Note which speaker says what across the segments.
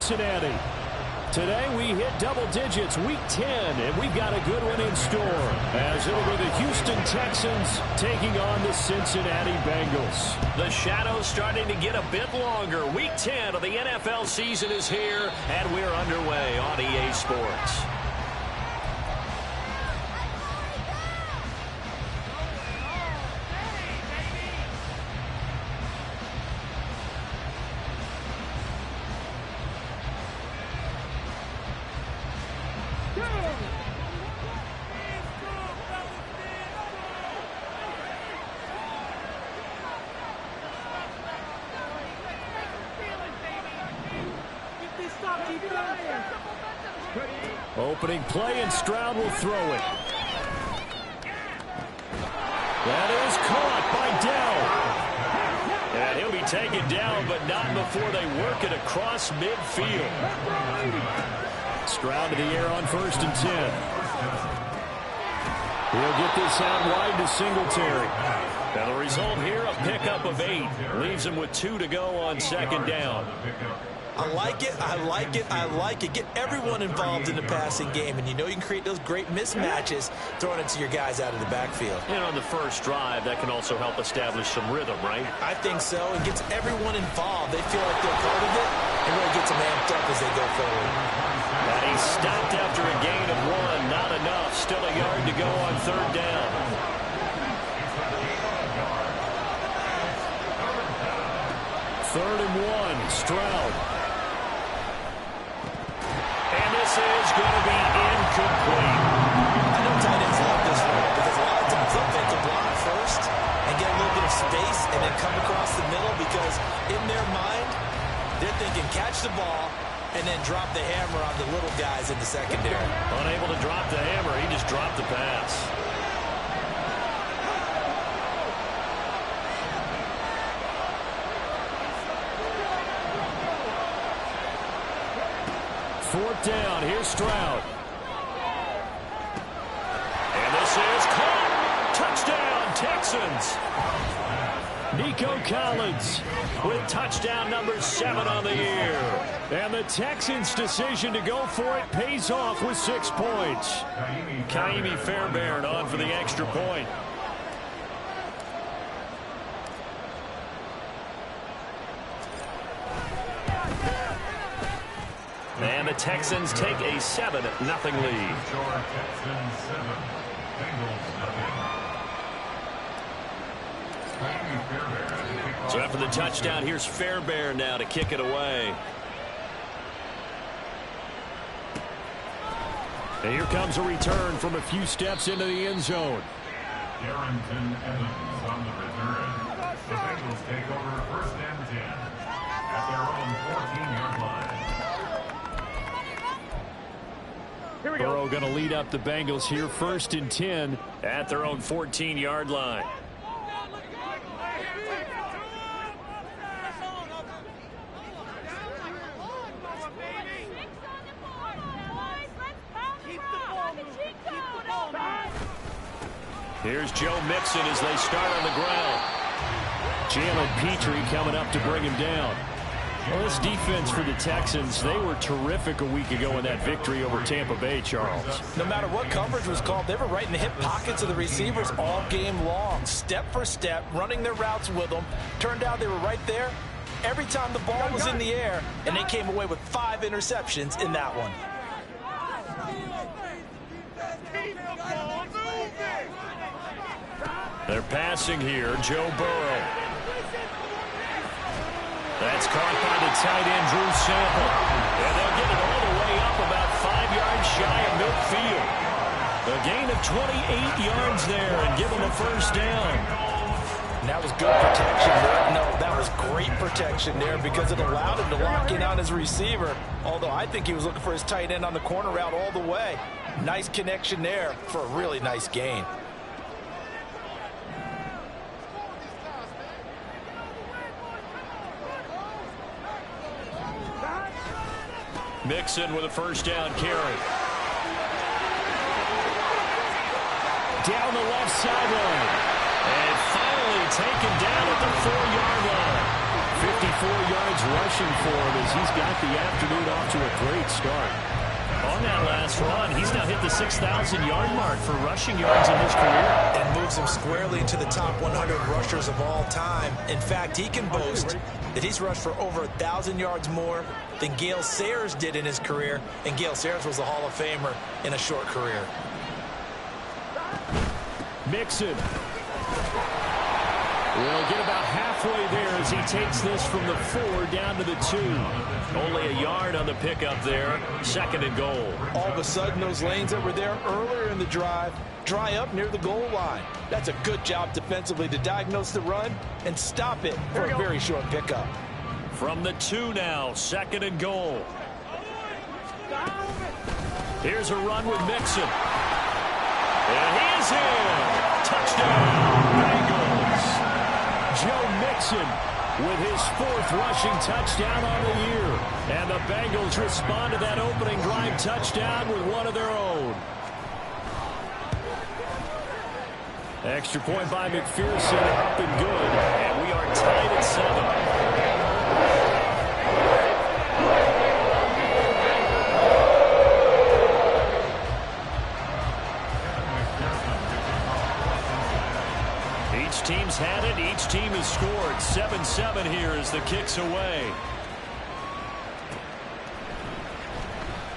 Speaker 1: Cincinnati. Today we hit double digits, week 10, and we've got a good one in store as it'll be the Houston Texans taking on the Cincinnati Bengals.
Speaker 2: The shadow's starting to get a bit longer. Week 10 of the NFL season is here, and we're underway on EA Sports.
Speaker 1: Opening play, and Stroud will throw it. That is caught by Dell.
Speaker 2: And he'll be taken down, but not before they work it across midfield.
Speaker 1: Stroud to the air on 1st and 10. He'll get this out wide to Singletary.
Speaker 2: Now the result here, a pickup of 8. Leaves him with 2 to go on 2nd down.
Speaker 3: I like it, I like it, I like it. Get everyone involved in the passing game, and you know you can create those great mismatches throwing it to your guys out of the backfield.
Speaker 2: And on the first drive, that can also help establish some rhythm, right?
Speaker 3: I think so. It gets everyone involved. They feel like they're part of it, and really gets them amped up as they go forward.
Speaker 2: And he stopped after a gain of 1. Not enough. Still a yard to go on 3rd down.
Speaker 1: Third and 1, Stroud.
Speaker 2: And this is going to be incomplete.
Speaker 3: I know tight ends love this one because a lot of times they'll take the block first and get a little bit of space and then come across the middle because in their mind, they're thinking catch the ball and then drop the hammer on the little guys in the secondary.
Speaker 2: Unable to drop the hammer, he just dropped the pass.
Speaker 1: Fourth down, here's Stroud.
Speaker 2: And this is caught. Touchdown, Texans.
Speaker 1: Nico Collins
Speaker 2: With touchdown number 7 on the year.
Speaker 1: And the Texans' decision to go for it pays off with 6 points.
Speaker 2: Kaimi Fairbairn on for the extra point. And the Texans take a 7-0 lead. So after the touchdown, here's Fairbairn now to kick it away.
Speaker 1: And here comes a return from a few steps into the end zone.
Speaker 4: Darrington Evans on the return. The Bengals take over 1st and 10 at their own 14-yard line.
Speaker 1: Burrow going to lead up the Bengals here 1st and 10
Speaker 2: at their own 14-yard line. Here's Joe Mixon as they start on the ground.
Speaker 1: Jalen Petrie coming up to bring him down. Well, this defense for the Texans, they were terrific a week ago in that victory over Tampa Bay, Charles.
Speaker 3: No matter what coverage was called, they were right in the hip pockets of the receivers all game long. Step for step, running their routes with them. Turned out they were right there every time the ball was in the air, and they came away with 5 interceptions in that one.
Speaker 2: They're passing here, Joe Burrow. That's caught by the tight end, Drew Sample. And they'll get it all the way up about 5 yards shy of midfield. A gain of 28 yards there and give them a 1st down.
Speaker 3: And that was good protection there. No, that was great protection there because it allowed him to lock in on his receiver. Although I think he was looking for his tight end on the corner route all the way. Nice connection there for a really nice gain.
Speaker 2: Mixon with a 1st down carry.
Speaker 1: Down the left sideline.
Speaker 2: And finally taken down at the 4-yard line.
Speaker 1: 54 yards yards rushing for him as he's got the afternoon off to a great start.
Speaker 2: On that last run, he's now hit the 6,000-yard mark for rushing yards in his career.
Speaker 3: And moves him squarely into the top 100 rushers of all time. In fact, he can boast that he's rushed for over 1,000 yards more than Gale Sayers did in his career. And Gale Sayers was a Hall of Famer in a short career.
Speaker 1: Mixon. We'll get about halfway there as he takes this from the 4 down to the 2.
Speaker 2: Only a yard on the pickup there. 2nd and goal.
Speaker 3: All of a sudden, those lanes that were there earlier in the drive dry up near the goal line. That's a good job defensively to diagnose the run and stop it for a very short pickup.
Speaker 2: From the 2 now, 2nd and goal. Here's a run with Mixon. And he is in. Touchdown, Bengals.
Speaker 1: Joe Mixon with his 4th rushing touchdown on the year. And the Bengals respond to that opening drive touchdown with one of their own. Extra point by McPherson, up and good.
Speaker 2: And we are tied at 7. Each team's had it. Each team has scored. 7-7 here as the kick's away.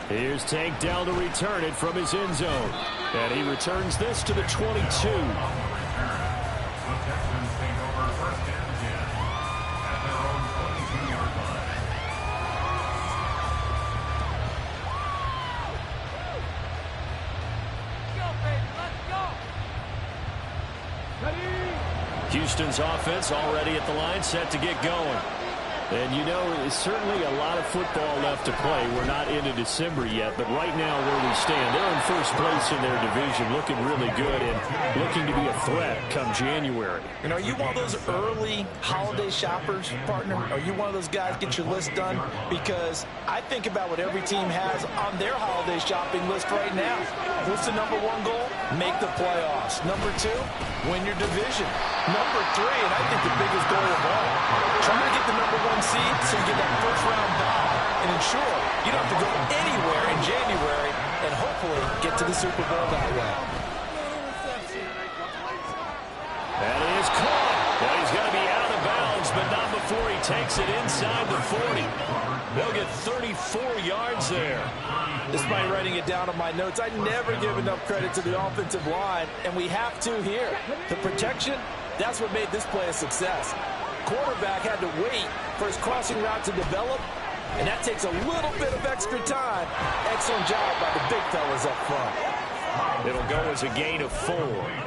Speaker 1: Here's Tank Dell to return it from his end zone. And he returns this to the 22.
Speaker 4: The Texans take over 1st and 10 at their own 22-yard line.
Speaker 2: Houston's offense already at the line, set to get going.
Speaker 1: And you know, there's certainly a lot of football left to play. We're not into December yet, but right now where we stand, they're in first place in their division, looking really good and looking to be a threat come January.
Speaker 3: And are you one of those early holiday shoppers, partner? Are you one of those guys get your list done? Because I think about what every team has on their holiday shopping list right now. What's the #1 goal? Make the playoffs. #2, win your division. #3, and I think the biggest goal of all, try to get the #1 seed so you get that first-round bye and ensure you don't have to go anywhere in January and hopefully get to the Super Bowl that way.
Speaker 2: That is caught. Well, he's going to be out of bounds, but not before he takes it inside the 40. They'll get 34 yards there.
Speaker 3: Despite writing it down on my notes, I never give enough credit to the offensive line, and we have to here. The protection, that's what made this play a success. Quarterback had to wait for his crossing route to develop, and that takes a little bit of extra time. Excellent job by the big fellas up front.
Speaker 2: It'll go as a gain of 4,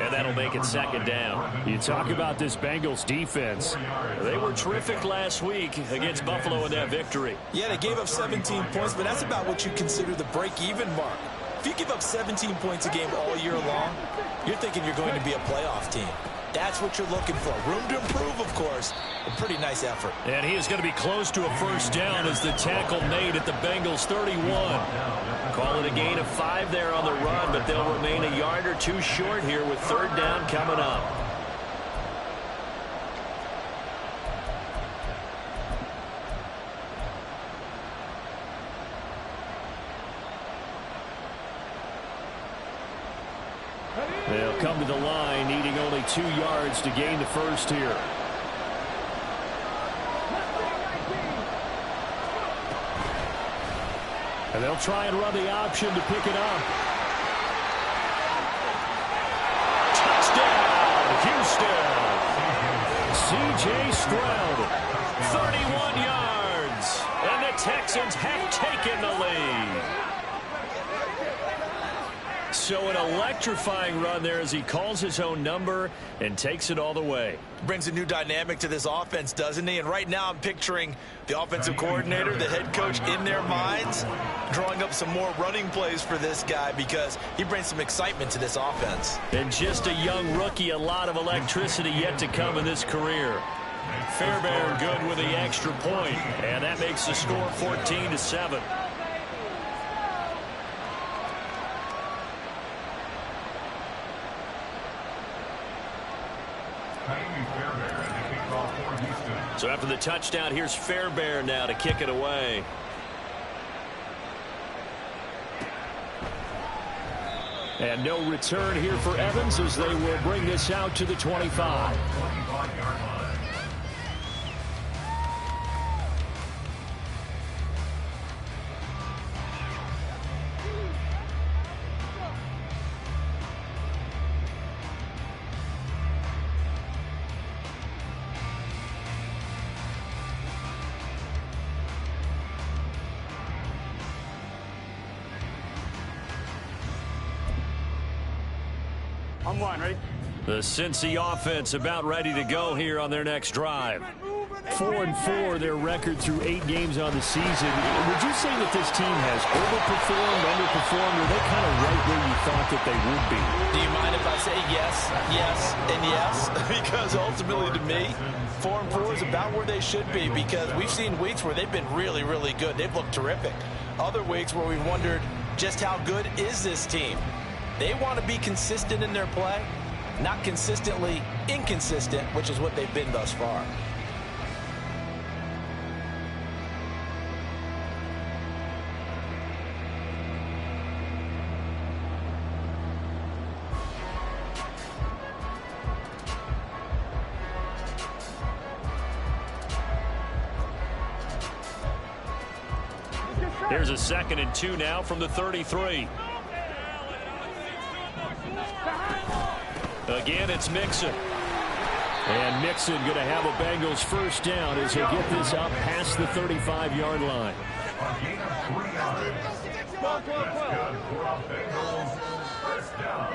Speaker 2: and that'll make it 2nd down.
Speaker 1: You talk about this Bengals defense.
Speaker 2: They were terrific last week against Buffalo in that victory.
Speaker 3: Yeah, they gave up 17 points, but that's about what you consider the break-even mark. If you give up 17 points a game all year long, you're thinking you're going to be a playoff team. That's what you're looking for. Room to improve, of course. A pretty nice effort.
Speaker 2: And he is going to be close to a first down as the tackle made at the Bengals 31. Call it a gain of 5 there on the run, but they'll remain a yard or 2 short here with 3rd down coming up.
Speaker 1: They'll come to the line, needing only 2 yards to gain the first here. And they'll try and run the option to pick it up.
Speaker 2: Touchdown, Houston.
Speaker 1: C.J. Stroud.
Speaker 2: 31 yards. And the Texans have taken the lead. So an electrifying run there as he calls his own number and takes it all the way.
Speaker 3: Brings a new dynamic to this offense, doesn't he? And right now I'm picturing the offensive coordinator, the head coach in their minds, drawing up some more running plays for this guy because he brings some excitement to this offense.
Speaker 2: And just a young rookie, a lot of electricity yet to come in this career. Fairbairn good with the extra point, and that makes the score 14-7.
Speaker 4: Fairbairn, the kickoff for Houston.
Speaker 2: So after the touchdown, here's Fairbairn now to kick it away.
Speaker 1: And no return here for Evans as they will bring this out to the 25.
Speaker 5: On one, ready?
Speaker 2: The Cincy offense about ready to go here on their next drive.
Speaker 1: 4-4, their record through 8 games on the season. Would you say that this team has overperformed, underperformed, or are they kind of right where you thought that they would be?
Speaker 3: Do you mind if I say yes, yes, and yes? Because ultimately to me, 4-4 is about where they should be, because we've seen weeks where they've been really, really good. They've looked terrific. Other weeks where we've wondered just how good is this team? They want to be consistent in their play, not consistently inconsistent, which is what they've been thus far.
Speaker 2: Here's a 2nd and 2 now from the 33. Again, it's Mixon.
Speaker 1: And Mixon going to have a Bengals first down as he'll get this up past the 35-yard line.
Speaker 4: A gain of 3 yards. That's good for a Bengals first down.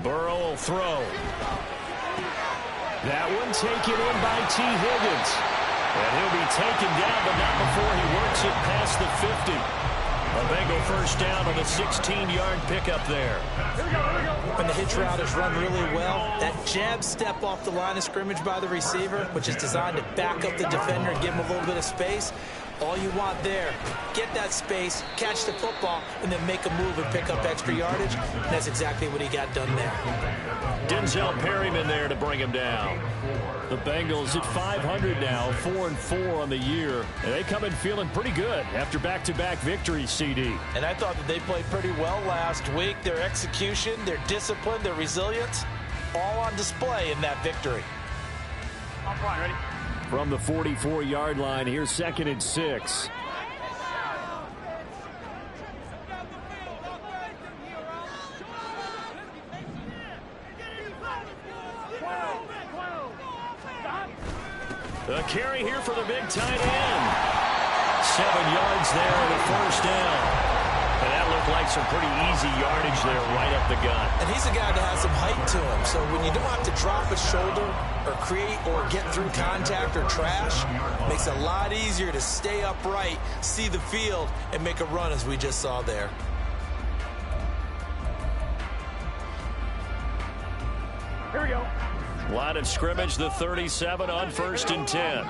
Speaker 1: Burrow will throw. That one taken in by T. Higgins. And he'll be taken down, but not before he works it past the 50. A Bengal first down on a 16-yard pickup there.
Speaker 3: When the hitch route is run really well, that jab step off the line of scrimmage by the receiver, which is designed to back up the defender and give him a little bit of space, all you want there, get that space, catch the football, and then make a move and pick up extra yardage. And that's exactly what he got done there.
Speaker 2: Denzel Perryman there to bring him down.
Speaker 1: The Bengals at 500 now, 4-4 on the year. And they come in feeling pretty good after back-to-back victories, CD.
Speaker 3: And I thought that they played pretty well last week. Their execution, their discipline, their resilience, all on display in that victory.
Speaker 5: On point, ready?
Speaker 1: From the 44-yard line, here's 2nd and 6.
Speaker 2: A carry here for the big tight end. 7 yards there on the first down. And that looked like some pretty easy yardage there right up the gut.
Speaker 3: And he's a guy that has some height to him. So when you don't have to drop a shoulder or create or get through contact or trash, makes it a lot easier to stay upright, see the field, and make a run as we just saw there.
Speaker 5: Here we go.
Speaker 2: Line of scrimmage, the 37 on 1st and 10.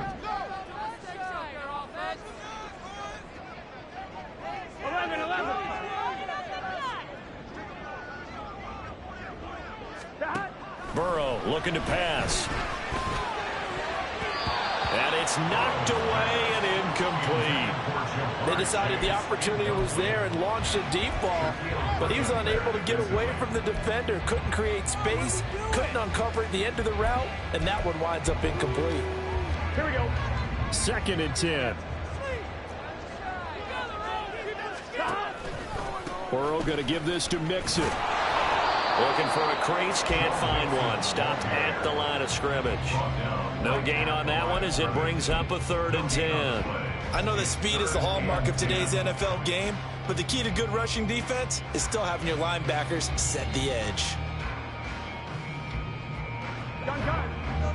Speaker 5: 11.
Speaker 2: Burrow looking to pass. And it's knocked away and incomplete.
Speaker 3: They decided the opportunity was there and launched a deep ball, but he was unable to get away from the defender, couldn't create space, couldn't uncover at the end of the route, and that one winds up incomplete.
Speaker 5: Here we go.
Speaker 1: 2nd and 10. Burrow going to give this to Mixon.
Speaker 2: Looking for a crease, can't find one. Stopped at the line of scrimmage. No gain on that one as it brings up a 3rd and 10.
Speaker 3: I know that speed is the hallmark of today's NFL game, but the key to good rushing defense is still having your linebackers set the edge.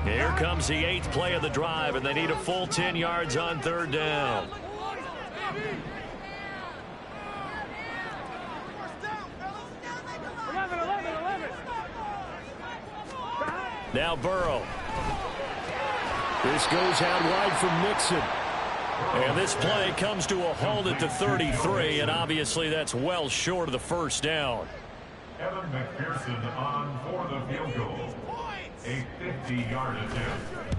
Speaker 2: Here comes the 8th play of the drive, and they need a full 10 yards on 3rd down. Now Burrow.
Speaker 1: This goes out wide from Mixon.
Speaker 2: And this play comes to a halt at the 33, and obviously that's well short of the first down.
Speaker 4: Evan McPherson on for the field goal. A 50-yard attempt.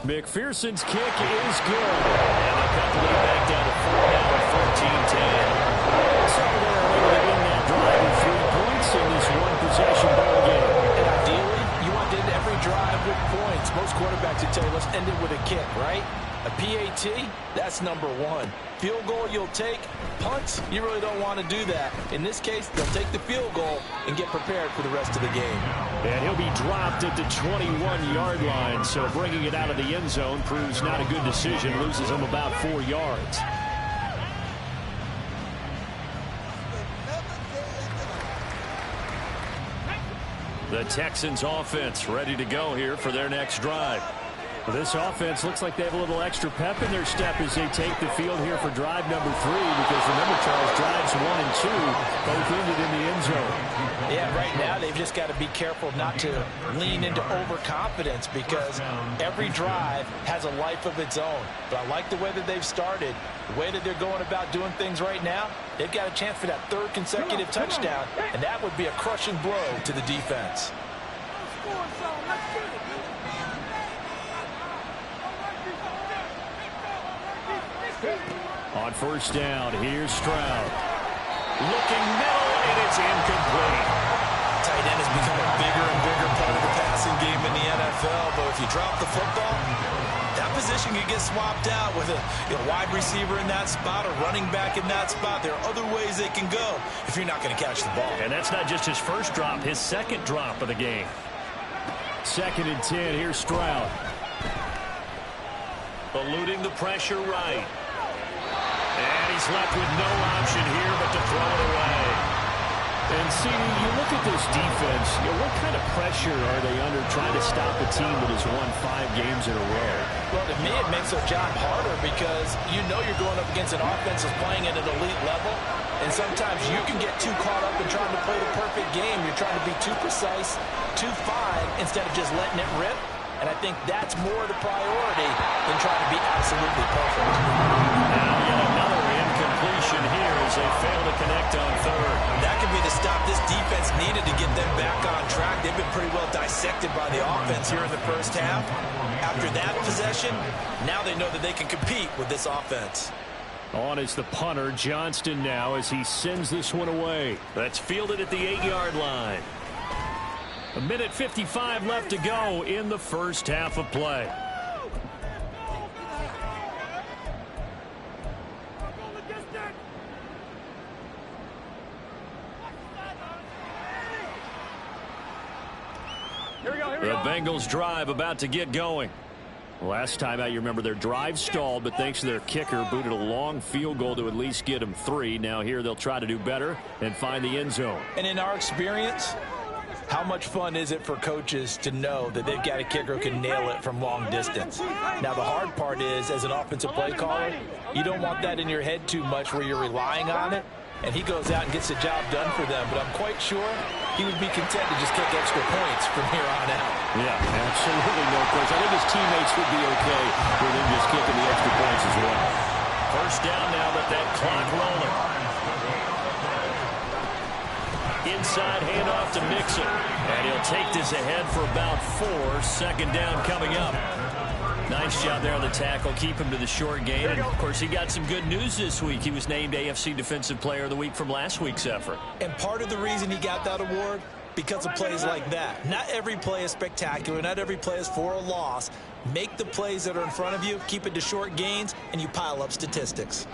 Speaker 1: McPherson's kick is good. And the company back down to 4 now at 14-10. So they're able to win that drive with 3 points in this one-possession ball game.
Speaker 3: And ideally, you want to end every drive with points. Most quarterbacks would tell you, let's end it with a kick, right? A PAT, that's number 1. Field goal you'll take. Punts, you really don't want to do that. In this case, they'll take the field goal and get prepared for the rest of the game.
Speaker 1: And he'll be dropped at the 21-yard line, so bringing it out of the end zone proves not a good decision. Loses him about 4 yards. The Texans offense ready to go here for their next drive. This offense looks like they have a little extra pep in their step as they take the field here for drive number 3, because remember, Charles, drives 1 and 2 both ended in the end zone.
Speaker 3: Yeah, right now they've just got to be careful not to lean into overconfidence, because every drive has a life of its own. But I like the way that they've started, the way that they're going about doing things right now. They've got a chance for that 3rd consecutive touchdown, and that would be a crushing blow to the defense.
Speaker 1: On first down, here's Stroud. Looking middle, and it's incomplete.
Speaker 3: Tight end has become a bigger and bigger part of the passing game in the NFL, but if you drop the football, that position can get swapped out with a wide receiver in that spot, a running back in that spot. There are other ways they can go if you're not going to catch the ball.
Speaker 1: And that's not just his first drop, his second drop of the game. 2nd and 10, here's Stroud. Eluding the pressure right. And he's left with no option here but to throw it away. And see, you look at this defense, what kind of pressure are they under trying to stop a team that has won 5 games in a row?
Speaker 3: Well, to me, it makes their job harder, because you're going up against an offense that's playing at an elite level. And sometimes you can get too caught up in trying to play the perfect game. You're trying to be too precise, too fine, instead of just letting it rip. And I think that's more the priority than trying to be absolutely perfect.
Speaker 1: Now yet another incompletion here as they fail to connect on 3rd.
Speaker 3: That could be the stop this defense needed to get them back on track. They've been pretty well dissected by the offense here in the first half. After that possession, now they know that they can compete with this offense.
Speaker 1: On is the punter, Johnston, now as he sends this one away. That's fielded at the 8-yard line. 1:55 left to go in the first half of play. The Bengals drive about to get going. Last time out, you remember their drive stalled, but thanks to their kicker, booted a long field goal to at least get them 3. Now here they'll try to do better and find the end zone.
Speaker 3: And in our experience, how much fun is it for coaches to know that they've got a kicker who can nail it from long distance? Now, the hard part is, as an offensive play caller, you don't want that in your head too much where you're relying on it. And he goes out and gets the job done for them. But I'm quite sure he would be content to just kick extra points from here on out.
Speaker 1: Yeah, absolutely no question. I think his teammates would be okay with him just kicking the extra points as well. First down now, but that clock rolling. Inside handoff to Mixon. And he'll take this ahead for about 4. 2nd down coming up. Nice job there on the tackle. Keep him to the short gain. And, of course, he got some good news this week. He was named AFC Defensive Player of the Week from last week's effort.
Speaker 3: And part of the reason he got that award, because of plays like that. Not every play is spectacular. Not every play is for a loss. Make the plays that are in front of you, keep it to short gains, and you pile up statistics.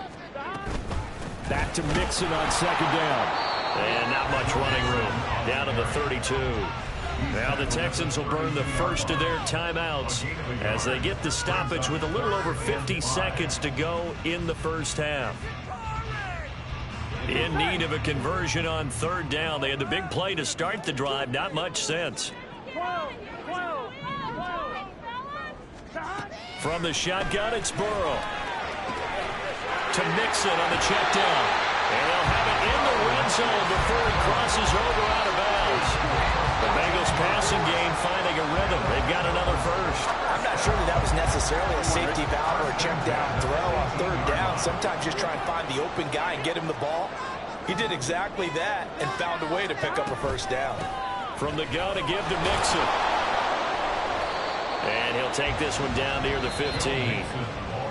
Speaker 1: Back to Mixon on 2nd down. And not much running room. Down to the 32. Now the Texans will burn the first of their timeouts as they get the stoppage with a little over 50 seconds to go in the first half. In need of a conversion on 3rd down. They had the big play to start the drive. Not much sense. From the shotgun, it's Burrow. To Mixon on the check down. And they'll have it in the red zone before he crosses over out of bounds. The Bengals passing game finding a rhythm. They've got another first.
Speaker 3: I'm not sure that was necessarily a safety valve or a check down throw on 3rd down. Sometimes just try and find the open guy and get him the ball. He did exactly that and found a way to pick up a first down.
Speaker 1: From the gun to give to Mixon.
Speaker 2: And he'll take this one down near the 15.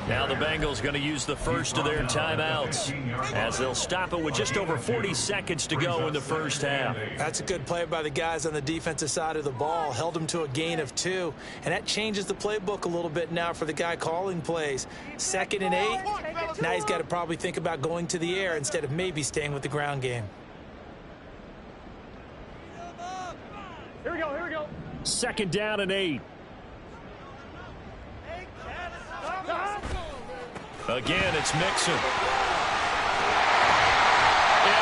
Speaker 2: Now the Bengals going to use the first of their timeouts as they'll stop it with just over 40 seconds to go in the first half.
Speaker 3: That's a good play by the guys on the defensive side of the ball. Held them to a gain of 2, and that changes the playbook a little bit now for the guy calling plays. 2nd and 8. Now he's got to probably think about going to the air instead of maybe staying with the ground game.
Speaker 5: Here we go, here we go.
Speaker 1: 2nd down and 8.
Speaker 2: Again, it's Mixon. And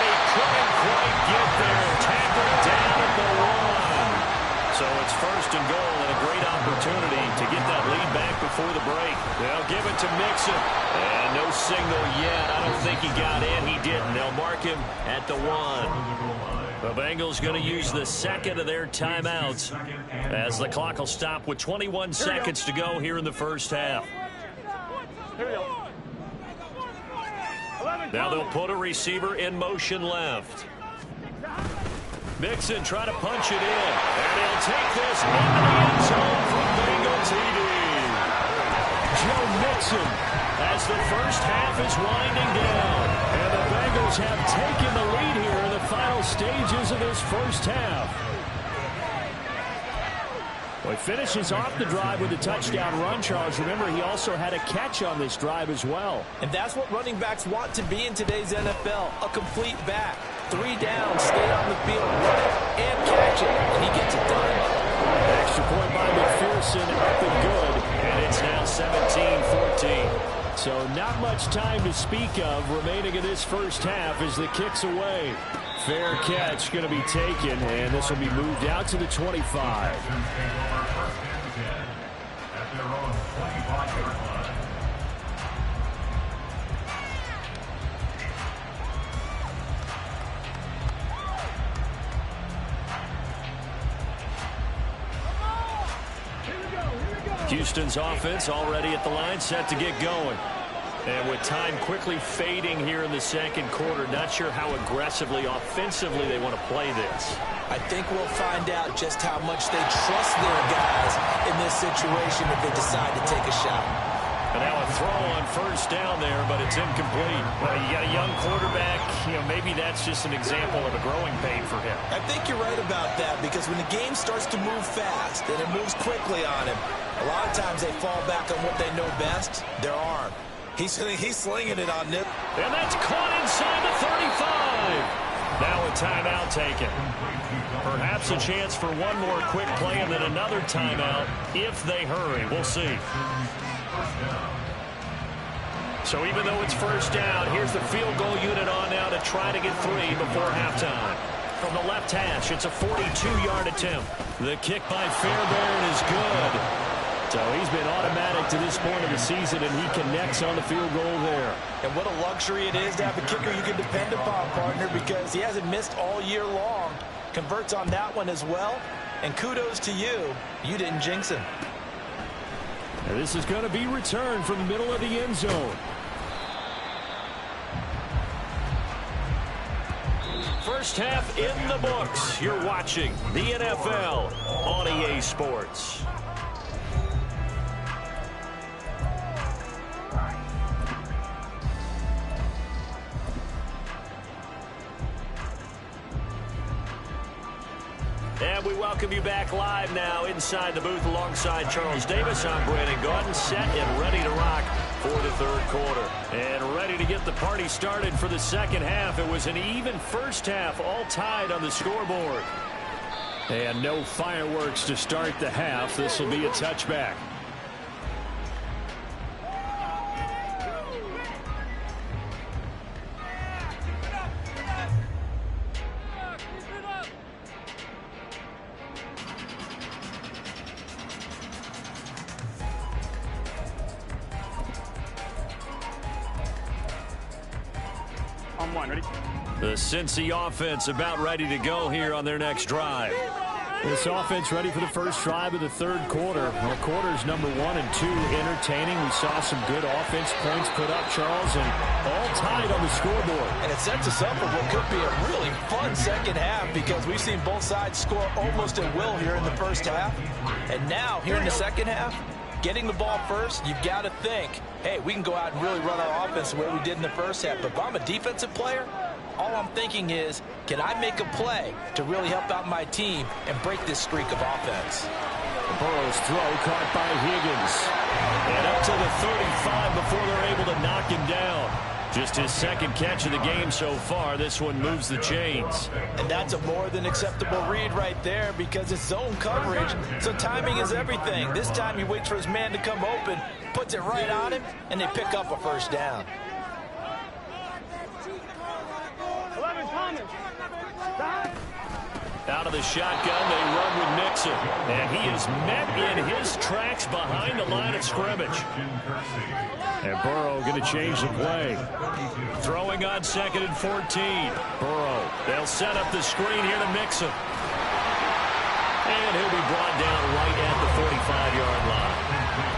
Speaker 2: he couldn't quite get there. Tackled down at the 1. So it's 1st and goal and a great opportunity to get that lead back before the break. They'll give it to Mixon. And no signal yet. I don't think he got in. He didn't. They'll mark him at the 1. The Bengals going to use the 2nd of their timeouts as the clock will stop with 21 seconds to go here in the first half.
Speaker 5: Here we go.
Speaker 2: Now they'll put a receiver in motion left. Mixon trying to punch it in. And he'll take this into the end zone from Bengal TD.
Speaker 1: Joe Mixon as the first half is winding down. And the Bengals have taken the lead here in the final stages of this first half. Well, he finishes off the drive with a touchdown run, Charles. Remember, he also had a catch on this drive as well.
Speaker 3: And that's what running backs want to be in today's NFL, a complete back. 3 downs, stay on the field, run it, and catch it. And he gets it done.
Speaker 1: Extra point by McPherson, up and good.
Speaker 2: And it's now 17-14.
Speaker 1: So not much time to speak of remaining in this first half as the kick's away. Fair catch going to be taken, and this will be moved out to the 25.
Speaker 2: Houston's offense already at the line, set to get going. And with time quickly fading here in the second quarter, not sure how aggressively, offensively they want to play this.
Speaker 3: I think we'll find out just how much they trust their guys in this situation if they decide to take a shot.
Speaker 2: And now a throw on first down there, but it's incomplete. Well, you got a young quarterback. You know, maybe that's just an example of a growing pain for him.
Speaker 3: I think you're right about that because when the game starts to move fast and it moves quickly on him, a lot of times they fall back on what they know best, their arm. He's slinging it on Nip.
Speaker 2: And that's caught inside the 35. Now a timeout taken. Perhaps a chance for one more quick play and then another timeout if they hurry. We'll see. So even though it's first down, here's the field goal unit on now to try to get 3 before halftime. From the left hash, it's a 42-yard attempt. The kick by Fairbairn is good. So he's been automatic to this point of the season, and he connects on the field goal there.
Speaker 3: And what a luxury it is to have a kicker you can depend upon, partner, because he hasn't missed all year long. Converts on that one as well. And kudos to you. You didn't jinx him.
Speaker 1: And this is going to be returned from the middle of the end zone.
Speaker 2: First half in the books. You're watching the NFL on EA Sports. And we welcome you back live now inside the booth alongside Charles Davis. I'm Brandon Gaudin, set and ready to rock for the third quarter. And ready to get the party started for the second half. It was an even first half, all tied on the scoreboard.
Speaker 1: And no fireworks to start the half. This will be a touchback.
Speaker 5: On 1, ready?
Speaker 2: The Cincy offense about ready to go here on their next drive.
Speaker 1: This offense ready for the first drive of the third quarter. Well, quarters number 1 and 2 entertaining. We saw some good offense points put up, Charles, and all tied on the scoreboard.
Speaker 3: And it sets us up for what could be a really fun second half because we've seen both sides score almost at will here in the first half. And now, here in the second half, getting the ball first, you've got to think, hey, we can go out and really run our offense the way we did in the first half. But if I'm a defensive player, all I'm thinking is, can I make a play to really help out my team and break this streak of offense?
Speaker 1: Burrow's throw caught by Higgins.
Speaker 2: And up to the 35 before they're able to knock him down. Just his second catch of the game so far. This one moves the chains.
Speaker 3: And that's a more than acceptable read right there because it's zone coverage, so timing is everything. This time he waits for his man to come open, puts it right on him, and they pick up a first down.
Speaker 2: Out of the shotgun, they run with Mixon. And he is met in his tracks behind the line of scrimmage.
Speaker 1: And Burrow going to change the play.
Speaker 2: Throwing on 2nd and 14.
Speaker 1: Burrow.
Speaker 2: They'll set up the screen here to Mixon. And he'll be brought down right at the 45-yard line.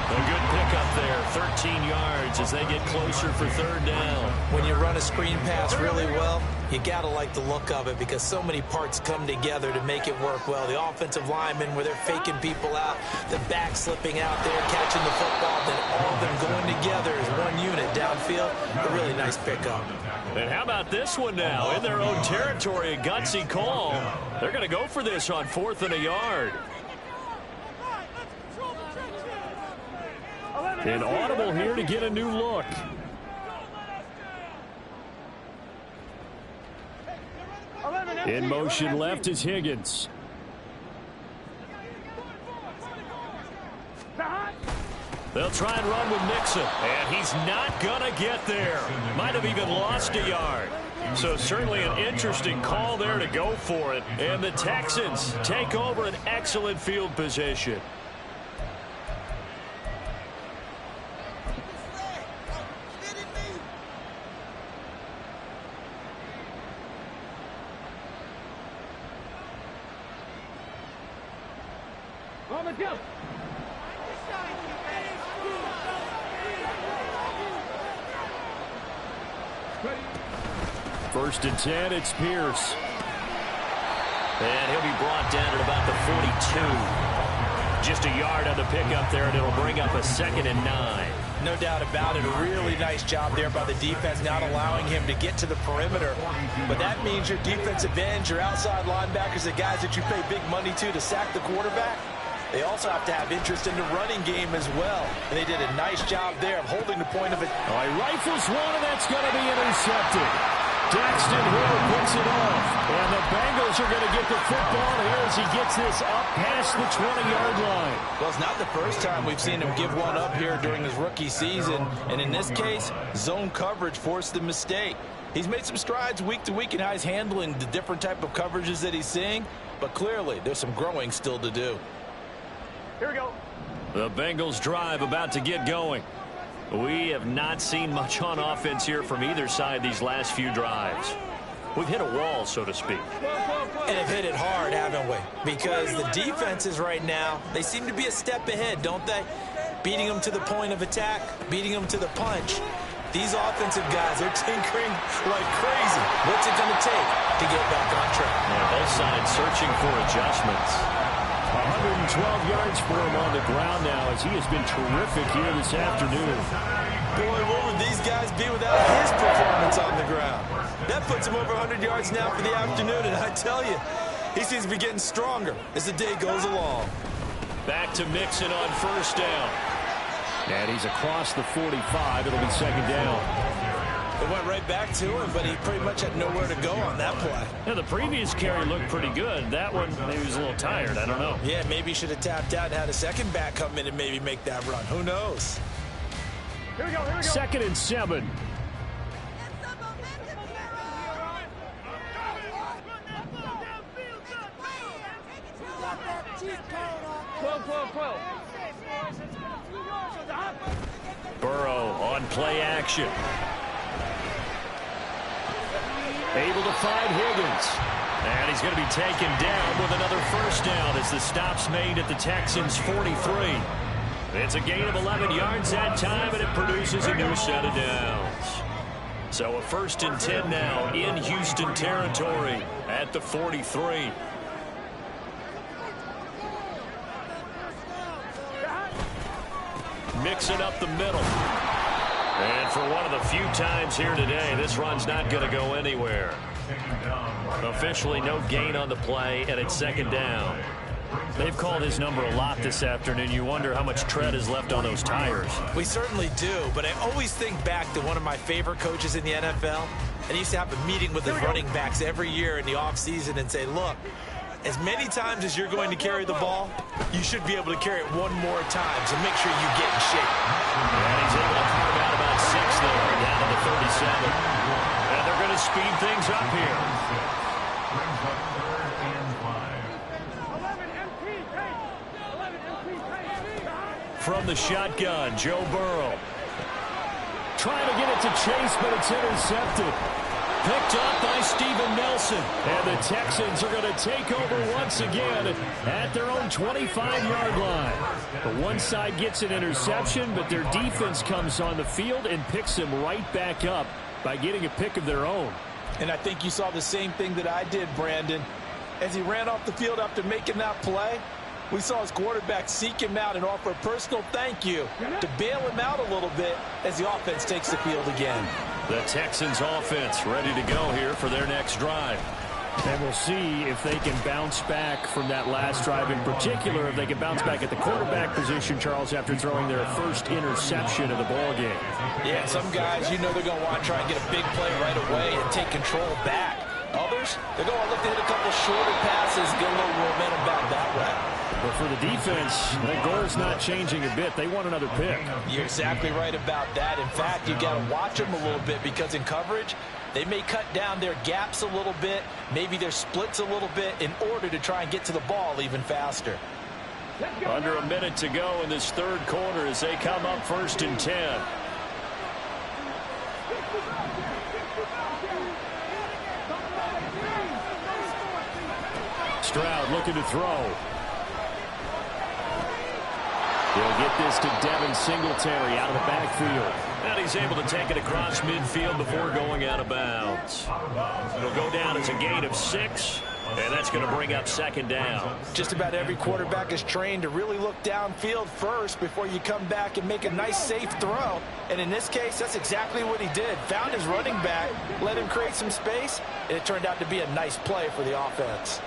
Speaker 2: A good pickup there, 13 yards as they get closer for third down.
Speaker 3: When you run a screen pass really well, you got to like the look of it because so many parts come together to make it work well. The offensive linemen where they're faking people out, the back slipping out there, catching the football, then all of them going together as one unit downfield. A really nice pickup.
Speaker 2: And how about this one now? In their own territory, a gutsy call. They're going to go for this on 4th and a yard.
Speaker 1: An audible here to get a new look. In motion left is Higgins.
Speaker 2: They'll try and run with Mixon. And he's not going to get there. Might have even lost a yard. So certainly an interesting call there to go for it. And the Texans take over an excellent field position.
Speaker 5: Go.
Speaker 1: First and 10, it's Pierce.
Speaker 2: And he'll be brought down at about the 42. Just a yard on the pickup there, and it'll bring up a 2nd and 9.
Speaker 3: No doubt about it. A really nice job there by the defense, not allowing him to get to the perimeter. But that means your defensive ends, your outside linebackers, the guys that you pay big money to sack the quarterback, they also have to have interest in the running game as well. And they did a nice job there of holding the point of it.
Speaker 1: Oh, he rifles one, and that's going to be intercepted. Daxton Hill picks it off. And the Bengals are going to get the football here as he gets this up past the 20-yard line.
Speaker 3: Well, it's not the first time we've seen him give one up here during his rookie season. And in this case, zone coverage forced the mistake. He's made some strides week to week in how he's handling the different type of coverages that he's seeing. But clearly, there's some growing still to do.
Speaker 5: Here we go.
Speaker 2: The Bengals drive about to get going. We have not seen much on offense here from either side these last few drives. We've hit a wall, so to speak.
Speaker 3: And have hit it hard, haven't we? Because the defenses right now, they seem to be a step ahead, don't they? Beating them to the point of attack, beating them to the punch. These offensive guys, they're tinkering like crazy. What's it going to take to get back on track?
Speaker 2: Yeah, both sides searching for adjustments.
Speaker 1: 112 yards for him on the ground now as he has been terrific here this afternoon.
Speaker 3: Boy, what would these guys be without his performance on the ground? That puts him over 100 yards now for the afternoon, and I tell you, he seems to be getting stronger as the day goes along.
Speaker 2: Back to Mixon on first down.
Speaker 1: And he's across the 45. It'll be 2nd down.
Speaker 3: It went right back to him, but he pretty much had nowhere to go on that play.
Speaker 2: Yeah, the previous carry looked pretty good. That one, maybe he was a little tired. I don't know.
Speaker 3: Yeah, maybe he should have tapped out and had a second back come in and maybe make that run. Who knows?
Speaker 5: Here we go, here we go.
Speaker 1: 2nd and 7.
Speaker 2: Burrow on play action.
Speaker 1: Able to find Higgins.
Speaker 2: And he's going to be taken down with another first down as the stop's made at the Texans' 43. It's a gain of 11 yards that time, and it produces a new set of downs. So a 1st and 10 now in Houston territory at the 43. Mixing up the middle. And for one of the few times here today, this run's not going to go anywhere. Officially no gain on the play, and it's 2nd down.
Speaker 1: They've called his number a lot this afternoon. You wonder how much tread is left on those tires.
Speaker 3: We certainly do, but I always think back to one of my favorite coaches in the NFL. And he used to have a meeting with his running backs every year in the offseason and say, look, as many times as you're going to carry the ball, you should be able to carry it one more time, so make sure you get in shape.
Speaker 2: And he's able to carve out about 6 there, down to the 37. And they're going to speed things up here. From the shotgun, Joe Burrow.
Speaker 1: Trying to get it to Chase, but it's intercepted.
Speaker 2: Picked up by Steven Nelson.
Speaker 1: And the Texans are going to take over once again at their own 25-yard line. But one side gets an interception, but their defense comes on the field and picks them right back up by getting a pick of their own.
Speaker 6: And I think you saw the same thing that I did, Brandon. As he ran off the field after making that play, we saw his quarterback seek him out and offer a personal thank you to bail him out a little bit as the offense takes the field again.
Speaker 2: The Texans offense ready to go here for their next drive.
Speaker 1: And we'll see if they can bounce back from that last drive in particular, if they can bounce back at the quarterback position, Charles, after throwing their first interception of the ballgame.
Speaker 6: Yeah, some guys, you know they're going to want to try and get a big play right away and take control back. Others, they're going to look to hit a couple shorter passes, get a little momentum back that way.
Speaker 1: But for the defense, the goal's not changing a bit. They want another pick.
Speaker 6: You're exactly right about that. In fact, you got to watch them a little bit because in coverage, they may cut down their gaps a little bit, maybe their splits a little bit in order to try and get to the ball even faster.
Speaker 2: Under a minute to go in this 3rd quarter as they come up 1st and 10.
Speaker 1: Stroud looking to throw. He'll get this to Devin Singletary out of the backfield.
Speaker 2: And he's able to take it across midfield before going out of bounds. It'll go down as a gain of 6, and that's going to bring up 2nd down.
Speaker 6: Just about every quarterback is trained to really look downfield first before you come back and make a nice, safe throw. And in this case, that's exactly what he did. Found his running back, let him create some space, and it turned out to be a nice play for the offense.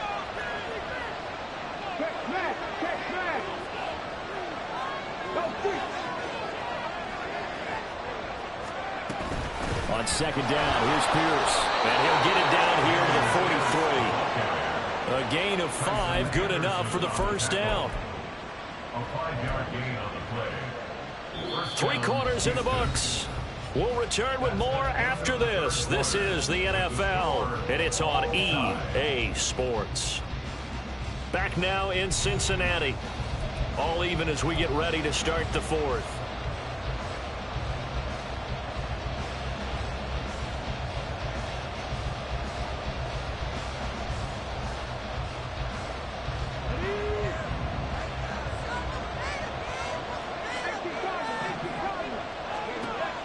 Speaker 1: On 2nd down, here's Pierce.
Speaker 2: And he'll get it down here to the 43. A gain of 5, good enough for the 1st down.
Speaker 4: A 5-yard gain on the play.
Speaker 2: 3 quarters in the books. We'll return with more after this. This is the NFL, and it's on EA Sports. Back now in Cincinnati. All even as we get ready to start the 4th.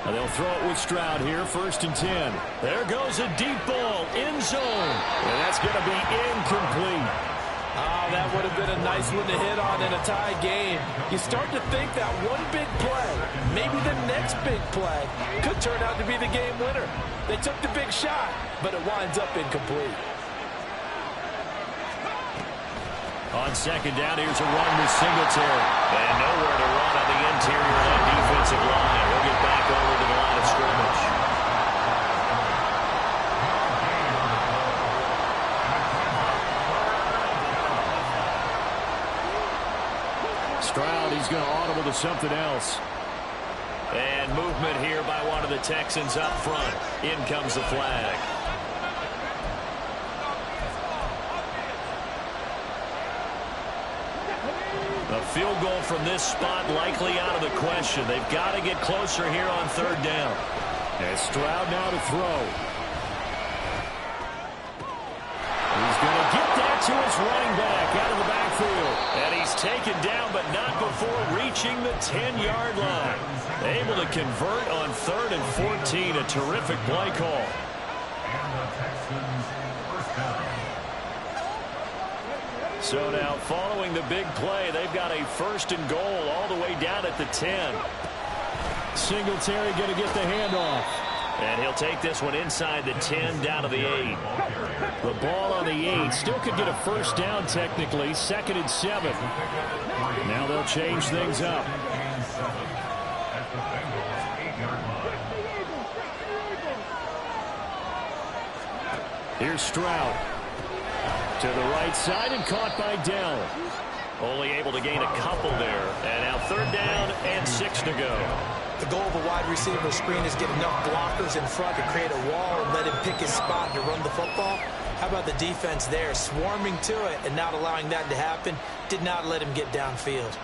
Speaker 1: And they'll throw it with Stroud here, 1st and 10.
Speaker 2: There goes a deep ball, end zone.
Speaker 1: And that's going to be incomplete.
Speaker 6: Oh, that would have been a nice one to hit on in a tie game. You start to think that one big play, maybe the next big play, could turn out to be the game winner. They took the big shot, but it winds up incomplete.
Speaker 2: On 2nd down, here's a run with Singletary. And nowhere to run on the interior of that defensive line. We'll get back over to the line of scrimmage.
Speaker 1: Stroud, he's going to audible to something else.
Speaker 2: And movement here by one of the Texans up front. In comes the flag. A field goal from this spot likely out of the question. They've got to get closer here on 3rd down.
Speaker 1: And Stroud now to throw. He's got
Speaker 2: to his running back out of the backfield. And he's taken down, but not before reaching the 10-yard line. Able to convert on 3rd and 14. A terrific play call.
Speaker 4: And the Texans first down.
Speaker 2: So now, following the big play, they've got a 1st and goal all the way down at the 10.
Speaker 1: Singletary going to get the handoff.
Speaker 2: And he'll take this one inside the 10 down to the 8.
Speaker 1: The ball on the 8. Still could get a 1st down technically. 2nd and 7. Now they'll change things up. Here's Stroud. To the right side and caught by Dell.
Speaker 2: Only able to gain a couple there. And now 3rd down and 6 to go.
Speaker 3: The goal of a wide receiver screen is get enough blockers in front to create a wall and let him pick his spot to run the football. How about the defense there, swarming to it and not allowing that to happen? Did not let him get downfield.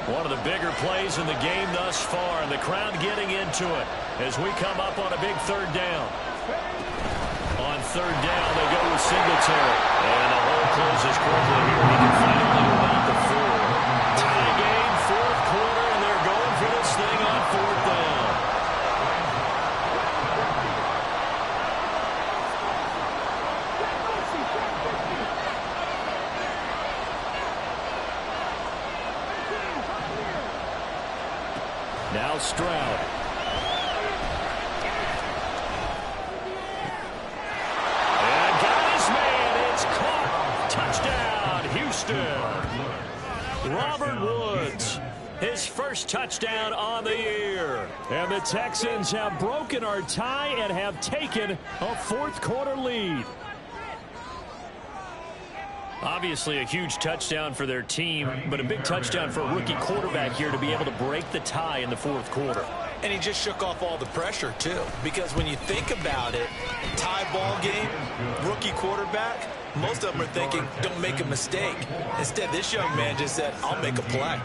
Speaker 2: One of the bigger plays in the game thus far, and the crowd getting into it as we come up on a big 3rd down. On 3rd down, they go with Singletary. And the hole closes quickly here. He can finally do about the 4. Tie game, 4th quarter, and they're going for this thing on 4th down.
Speaker 1: Now Stroud.
Speaker 2: And got his man. It's caught. Touchdown, Houston. Robert Woods, his 1st touchdown on the year.
Speaker 1: And the Texans have broken our tie and have taken a 4th quarter lead.
Speaker 2: Obviously a huge touchdown for their team, but a big touchdown for a rookie quarterback here to be able to break the tie in the 4th quarter.
Speaker 3: And he just shook off all the pressure, too. Because when you think about it, tie ball game, rookie quarterback, most of them are thinking, don't make a mistake. Instead, this young man just said, I'll make a play.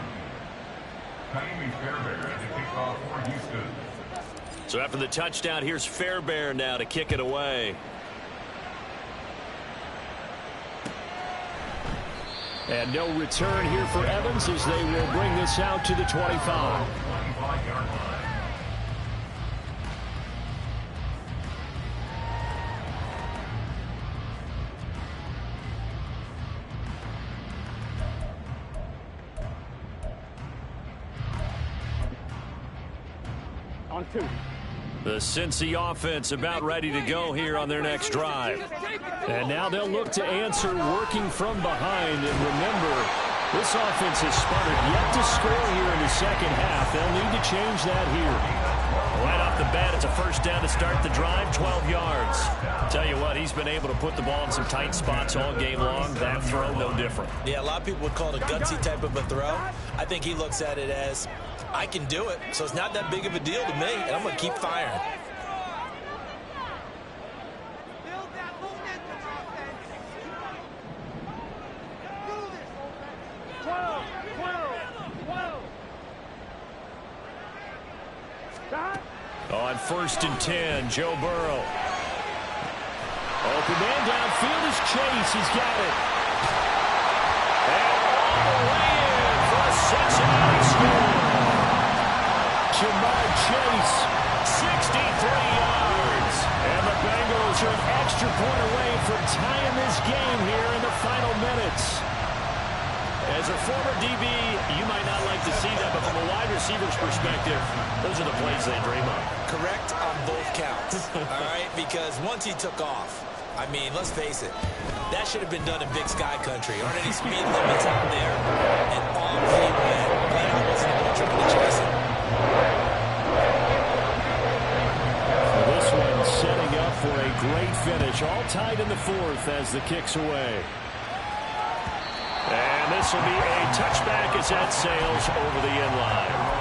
Speaker 2: So after the touchdown, here's Fairbairn now to kick it away.
Speaker 1: And no return here for Evans as they will bring this out to the 25.
Speaker 5: On 2.
Speaker 2: The Cincy offense about ready to go here on their next drive.
Speaker 1: And now they'll look to answer working from behind. And remember, this offense has sputtered yet to score here in the 2nd half. They'll need to change that here.
Speaker 2: Right off the bat, it's a 1st down to start the drive, 12 yards. Tell you what, he's been able to put the ball in some tight spots all game long. That throw, no different.
Speaker 3: Yeah, a lot of people would call it a gutsy type of a throw. I think he looks at it as, I can do it, so it's not that big of a deal to me, and I'm going to keep firing.
Speaker 2: On 1st and 10, Joe Burrow.
Speaker 1: Open man downfield is Chase. He's got it.
Speaker 2: And all the way in for a Cincinnati score.
Speaker 1: Jamar Chase.
Speaker 2: 63 yards.
Speaker 1: And the Bengals are an extra point away from tying this game here in the final minutes.
Speaker 2: As a former DB, you might not like to see that, but from a wide receiver's perspective, those are the plays they dream of.
Speaker 3: Correct on both counts, all right? Because once he took off, I mean, let's face it, that should have been done in Big Sky Country. Aren't any speed limits out there? And off he went. Glad I wasn't the one trying to chase him.
Speaker 1: This one setting up for a great finish. All tied in the 4th as the kick's away.
Speaker 2: And this will be a touchback as that sails over the end line.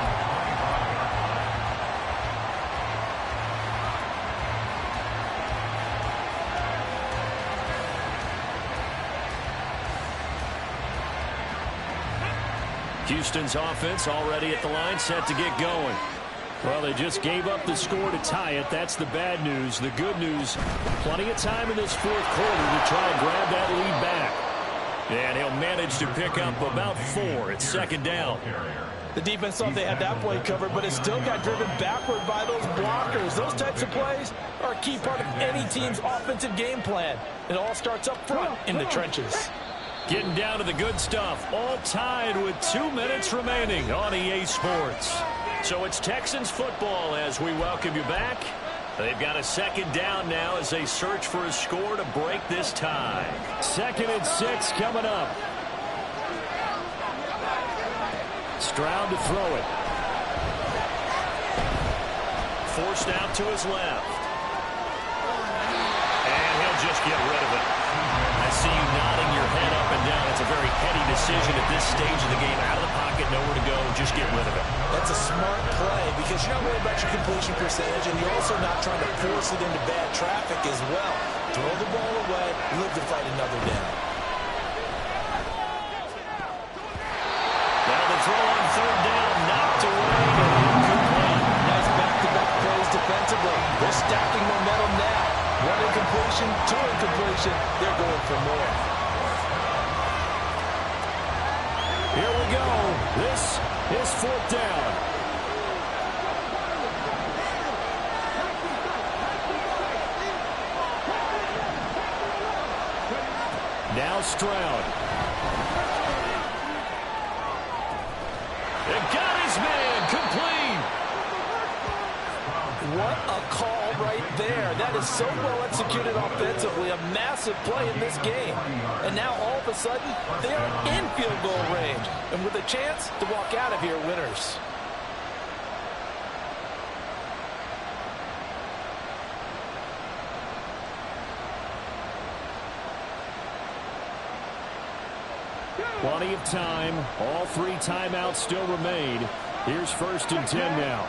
Speaker 2: Houston's offense already at the line, set to get going.
Speaker 1: Well, they just gave up the score to tie it. That's the bad news. The good news, plenty of time in this fourth quarter to try and grab that lead back.
Speaker 2: And he'll manage to pick up about 4. It's second down.
Speaker 6: The defense thought they had that play covered, but it still got driven backward by those blockers. Those types of plays are a key part of any team's offensive game plan. It all starts up front in the trenches.
Speaker 2: Getting down to the good stuff. All tied with 2 minutes remaining on EA Sports. So it's Texans football as we welcome you back. They've got a second down now as they search for a score to break this tie.
Speaker 1: 2nd and 6 coming up. Stroud to throw it.
Speaker 2: Forced out to his left. And he'll just get rid of it. I see you nodding your head up and down. It's a very heady decision at this stage of the game. Out of the pocket, nowhere to go. Just get rid of it.
Speaker 6: That's a smart play because you're not worried about your completion percentage, and you're also not trying to force it into bad traffic as well. Throw the ball away, live to fight another down.
Speaker 2: Now the throw on 3rd down, knocked away and incomplete.
Speaker 6: Nice back-to-back plays defensively. They're stacking momentum now. 1 incompletion, 2 incompletion. They're going for more.
Speaker 1: Here we go. This is 4th down. Now Stroud.
Speaker 2: It got his man complete.
Speaker 6: What a call right there. That is so well executed offensively. A massive play in this game. And now all of a sudden, they are in field goal range. And with a chance to walk out of here winners.
Speaker 1: Plenty of time. All 3 timeouts still remain. Here's 1st and 10 now.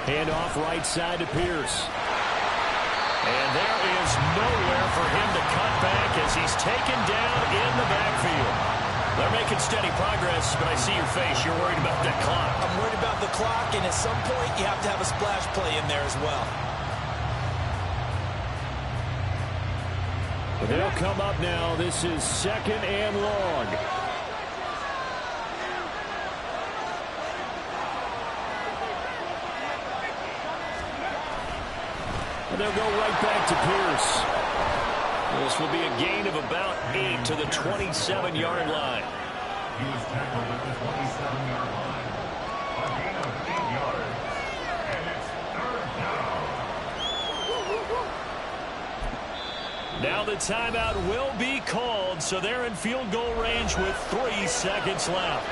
Speaker 1: Handoff right side to Pierce.
Speaker 2: And there is nowhere for him to cut back as he's taken down in the backfield. They're making steady progress, but I see your face. You're worried about that clock.
Speaker 6: I'm worried about the clock, and at some point, you have to have a splash play in there as well.
Speaker 1: They'll come up now. This is 2nd and long. And they'll go right back to Pierce.
Speaker 2: This will be a gain of about 8 to the 27-yard line.
Speaker 4: He was tackled at the 27-yard line. A gain of 8 yards. And it's 3rd down.
Speaker 2: Now the timeout will be called, so they're in field goal range with 3 seconds left.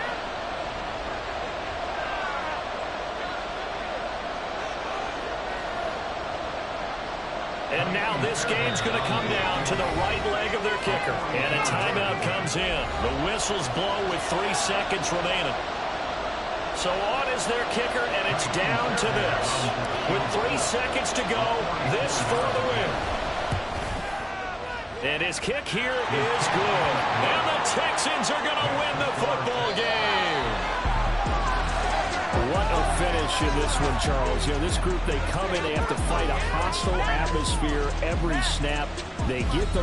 Speaker 2: And now this game's going to come down to the right leg of their kicker. And a timeout comes in. The whistles blow with 3 seconds remaining. So on is their kicker, and it's down to this. With 3 seconds to go, this for the win. And his kick here is good. And the Texans are going to win the football game.
Speaker 1: What a finish in this one, Charles. You know, this group, they come in, they have to fight a hostile atmosphere every snap. They get the